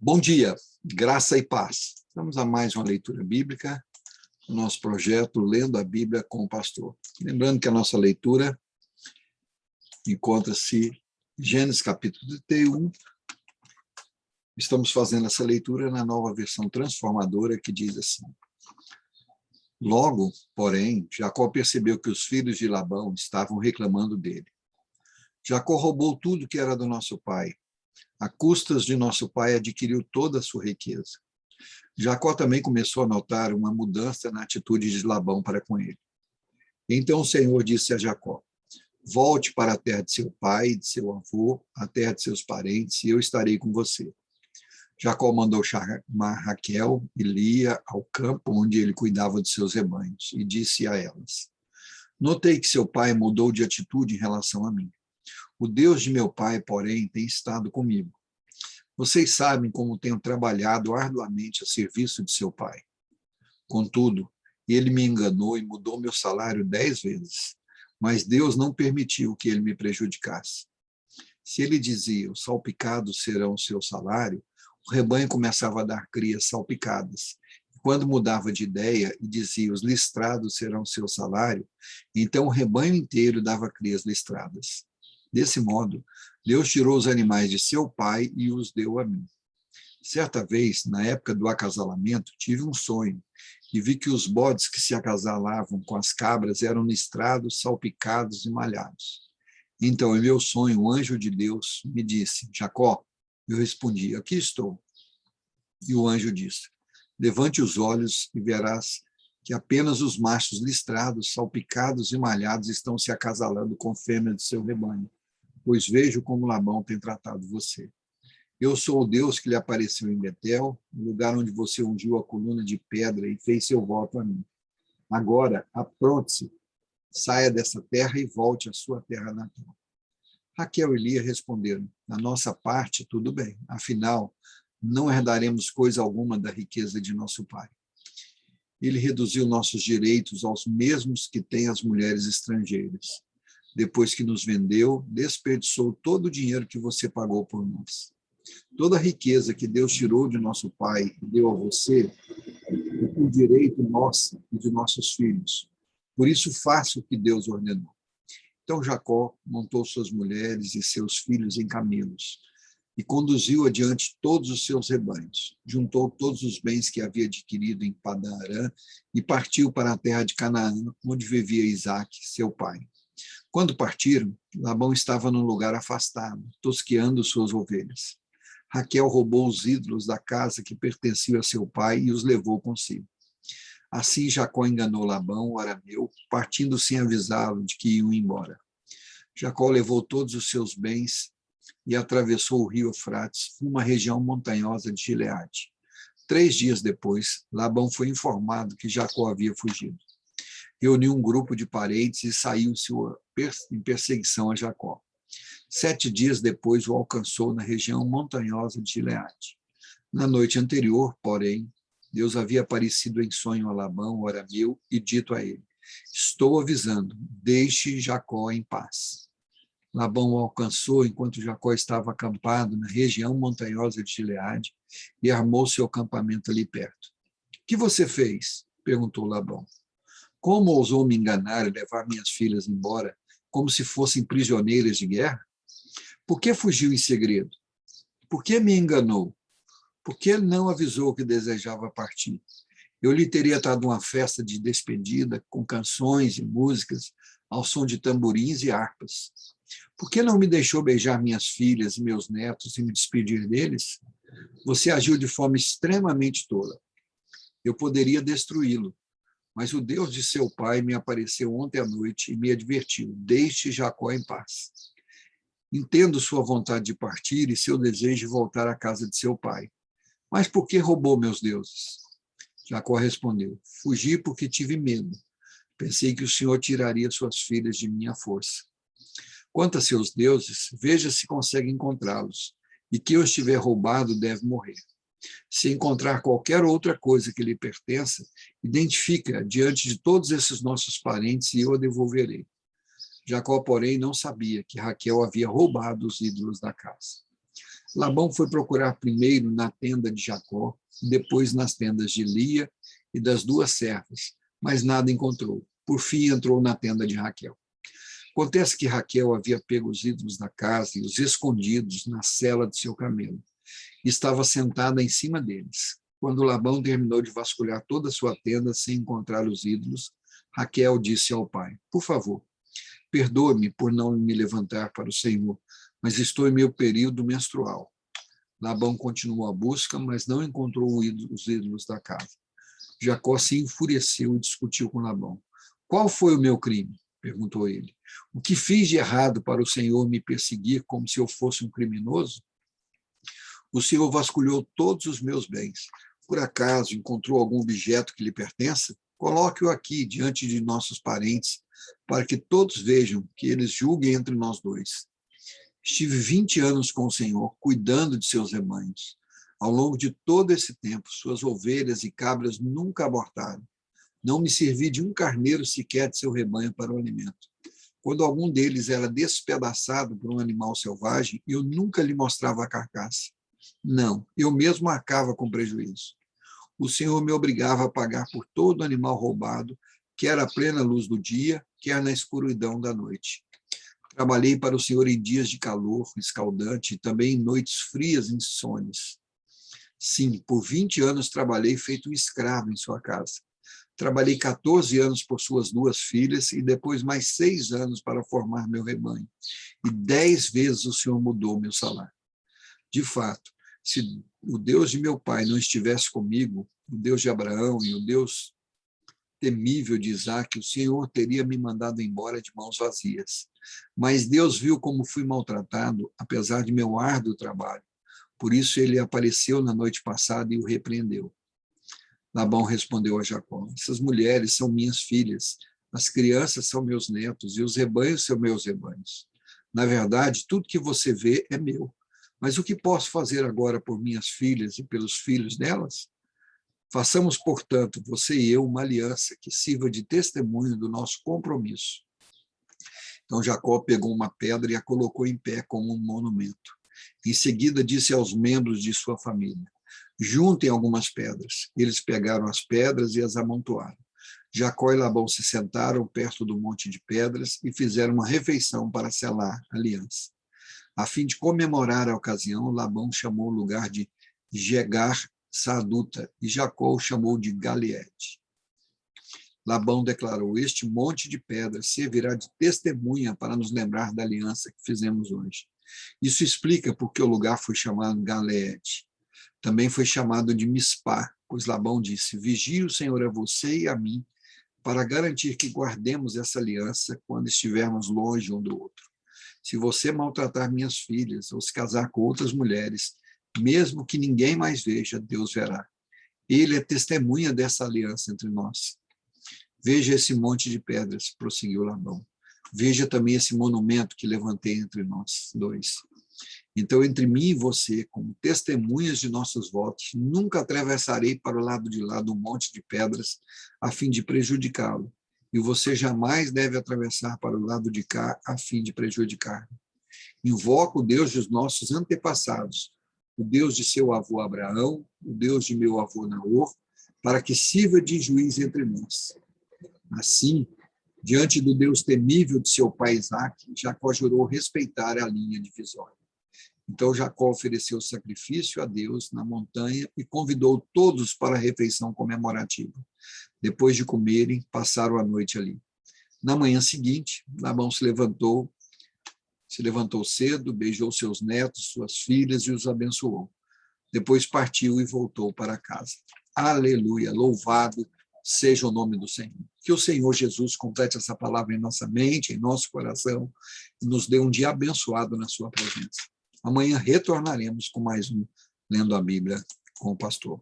Bom dia, graça e paz. Vamos a mais uma leitura bíblica, o nosso projeto Lendo a Bíblia com o Pastor. Lembrando que a nossa leitura encontra-se em Gênesis capítulo 31. Estamos fazendo essa leitura na nova versão transformadora que diz assim: Logo, porém, Jacó percebeu que os filhos de Labão estavam reclamando dele. Jacó roubou tudo que era do nosso pai. A custas de nosso pai adquiriu toda a sua riqueza. Jacó também começou a notar uma mudança na atitude de Labão para com ele. Então o Senhor disse a Jacó: Volte para a terra de seu pai e de seu avô, a terra de seus parentes, e eu estarei com você. Jacó mandou chamar Raquel e Lia ao campo onde ele cuidava de seus rebanhos, e disse a elas: Notei que seu pai mudou de atitude em relação a mim. O Deus de meu pai, porém, tem estado comigo. Vocês sabem como tenho trabalhado arduamente a serviço de seu pai. Contudo, ele me enganou e mudou meu salário 10 vezes, mas Deus não permitiu que ele me prejudicasse. Se ele dizia, os salpicados serão o seu salário, o rebanho começava a dar crias salpicadas. E quando mudava de ideia e dizia, os listrados serão o seu salário, então o rebanho inteiro dava crias listradas. Desse modo, Deus tirou os animais de seu pai e os deu a mim. Certa vez, na época do acasalamento, tive um sonho e vi que os bodes que se acasalavam com as cabras eram listrados, salpicados e malhados. Então, em meu sonho, o anjo de Deus me disse, Jacó. Eu respondi, aqui estou. E o anjo disse, levante os olhos e verás que apenas os machos listrados, salpicados e malhados estão se acasalando com fêmeas de seu rebanho, pois vejo como Labão tem tratado você. Eu sou o Deus que lhe apareceu em Betel, no lugar onde você ungiu a coluna de pedra e fez seu voto a mim. Agora, apronte-se, saia dessa terra e volte à sua terra natal. Raquel e Lia responderam, da nossa parte, tudo bem, afinal, não herdaremos coisa alguma da riqueza de nosso pai. Ele reduziu nossos direitos aos mesmos que têm as mulheres estrangeiras. Depois que nos vendeu, desperdiçou todo o dinheiro que você pagou por nós. Toda a riqueza que Deus tirou de nosso pai e deu a você é por direito nosso e de nossos filhos. Por isso, faça o que Deus ordenou. Então Jacó montou suas mulheres e seus filhos em camelos e conduziu adiante todos os seus rebanhos. Juntou todos os bens que havia adquirido em Padã-Arã e partiu para a terra de Canaã, onde vivia Isaque, seu pai. Quando partiram, Labão estava num lugar afastado, tosqueando suas ovelhas. Raquel roubou os ídolos da casa que pertencia a seu pai e os levou consigo. Assim Jacó enganou Labão, o arameu, partindo sem avisá-lo de que iam embora. Jacó levou todos os seus bens e atravessou o rio Eufrates, uma região montanhosa de Gileade. 3 dias depois, Labão foi informado que Jacó havia fugido. Reuniu um grupo de parentes e saiu em perseguição a Jacó. 7 dias depois o alcançou na região montanhosa de Gileade. Na noite anterior, porém, Deus havia aparecido em sonho a Labão, o arameu, e dito a ele, estou avisando, deixe Jacó em paz. Labão o alcançou enquanto Jacó estava acampado na região montanhosa de Gileade e armou seu acampamento ali perto. O que você fez? Perguntou Labão. Como ousou me enganar e levar minhas filhas embora, como se fossem prisioneiras de guerra? Por que fugiu em segredo? Por que me enganou? Por que não avisou que desejava partir? Eu lhe teria dado uma festa de despedida, com canções e músicas, ao som de tamborins e harpas. Por que não me deixou beijar minhas filhas e meus netos e me despedir deles? Você agiu de forma extremamente tola. Eu poderia destruí-lo, mas o Deus de seu pai me apareceu ontem à noite e me advertiu, deixe Jacó em paz. Entendo sua vontade de partir e seu desejo de voltar à casa de seu pai. Mas por que roubou meus deuses? Jacó respondeu, fugi porque tive medo. Pensei que o Senhor tiraria suas filhas de minha força. Quanto a seus deuses, veja se consegue encontrá-los, e que eu estiver roubado deve morrer. Se encontrar qualquer outra coisa que lhe pertença, identifique-a diante de todos esses nossos parentes e eu a devolverei. Jacó, porém, não sabia que Raquel havia roubado os ídolos da casa. Labão foi procurar primeiro na tenda de Jacó, depois nas tendas de Lia e das duas servas, mas nada encontrou. Por fim, entrou na tenda de Raquel. Acontece que Raquel havia pego os ídolos da casa e os escondidos na sela de seu camelo. Estava sentada em cima deles. Quando Labão terminou de vasculhar toda a sua tenda sem encontrar os ídolos, Raquel disse ao pai: por favor, perdoe-me por não me levantar para o Senhor, mas estou em meu período menstrual. Labão continuou a busca, mas não encontrou os ídolos da casa. Jacó se enfureceu e discutiu com Labão. Qual foi o meu crime? Perguntou ele. O que fiz de errado para o Senhor me perseguir como se eu fosse um criminoso? O Senhor vasculhou todos os meus bens. Por acaso encontrou algum objeto que lhe pertença? Coloque-o aqui diante de nossos parentes, para que todos vejam, que eles julguem entre nós dois. Estive 20 anos com o Senhor, cuidando de seus rebanhos. Ao longo de todo esse tempo, suas ovelhas e cabras nunca abortaram. Não me servi de um carneiro sequer de seu rebanho para o alimento. Quando algum deles era despedaçado por um animal selvagem, eu nunca lhe mostrava a carcaça. Não, eu mesmo arcava com prejuízo. O Senhor me obrigava a pagar por todo animal roubado, quer à plena luz do dia, quer na escuridão da noite. Trabalhei para o Senhor em dias de calor escaldante e também em noites frias e insônias. Sim, por 20 anos trabalhei feito um escravo em sua casa. Trabalhei 14 anos por suas 2 filhas e depois mais 6 anos para formar meu rebanho. E 10 vezes o Senhor mudou meu salário. De fato, se o Deus de meu pai não estivesse comigo, o Deus de Abraão e o Deus temível de Isaque, o Senhor teria me mandado embora de mãos vazias. Mas Deus viu como fui maltratado, apesar de meu árduo trabalho. Por isso ele apareceu na noite passada e o repreendeu. Labão respondeu a Jacó: essas mulheres são minhas filhas, as crianças são meus netos e os rebanhos são meus rebanhos. Na verdade, tudo que você vê é meu. Mas o que posso fazer agora por minhas filhas e pelos filhos delas? Façamos, portanto, você e eu uma aliança que sirva de testemunho do nosso compromisso. Então Jacó pegou uma pedra e a colocou em pé como um monumento. Em seguida disse aos membros de sua família: juntem algumas pedras. Eles pegaram as pedras e as amontoaram. Jacó e Labão se sentaram perto do monte de pedras e fizeram uma refeição para selar a aliança. A fim de comemorar a ocasião, Labão chamou o lugar de Jegar Saduta e Jacó o chamou de Galeede. Labão declarou: este monte de pedras servirá de testemunha para nos lembrar da aliança que fizemos hoje. Isso explica por que o lugar foi chamado Galeede. Também foi chamado de Mispá, pois Labão disse: vigie o Senhor a você e a mim, para garantir que guardemos essa aliança quando estivermos longe um do outro. Se você maltratar minhas filhas ou se casar com outras mulheres, mesmo que ninguém mais veja, Deus verá. Ele é testemunha dessa aliança entre nós. Veja esse monte de pedras, prosseguiu Labão. Veja também esse monumento que levantei entre nós dois. Então, entre mim e você, como testemunhas de nossos votos, nunca atravessarei para o lado de lá do monte de pedras, a fim de prejudicá-lo. E você jamais deve atravessar para o lado de cá, a fim de prejudicar-me. Invoco o Deus dos nossos antepassados, o Deus de seu avô Abraão, o Deus de meu avô Naor, para que sirva de juiz entre nós. Assim, diante do Deus temível de seu pai Isaque, Jacó jurou respeitar a linha divisória. Então Jacó ofereceu sacrifício a Deus na montanha e convidou todos para a refeição comemorativa. Depois de comerem, passaram a noite ali. Na manhã seguinte, Labão se levantou cedo, beijou seus netos, suas filhas e os abençoou. Depois partiu e voltou para casa. Aleluia, louvado seja o nome do Senhor. Que o Senhor Jesus complete essa palavra em nossa mente, em nosso coração, e nos dê um dia abençoado na sua presença. Amanhã retornaremos com mais um Lendo a Bíblia com o pastor.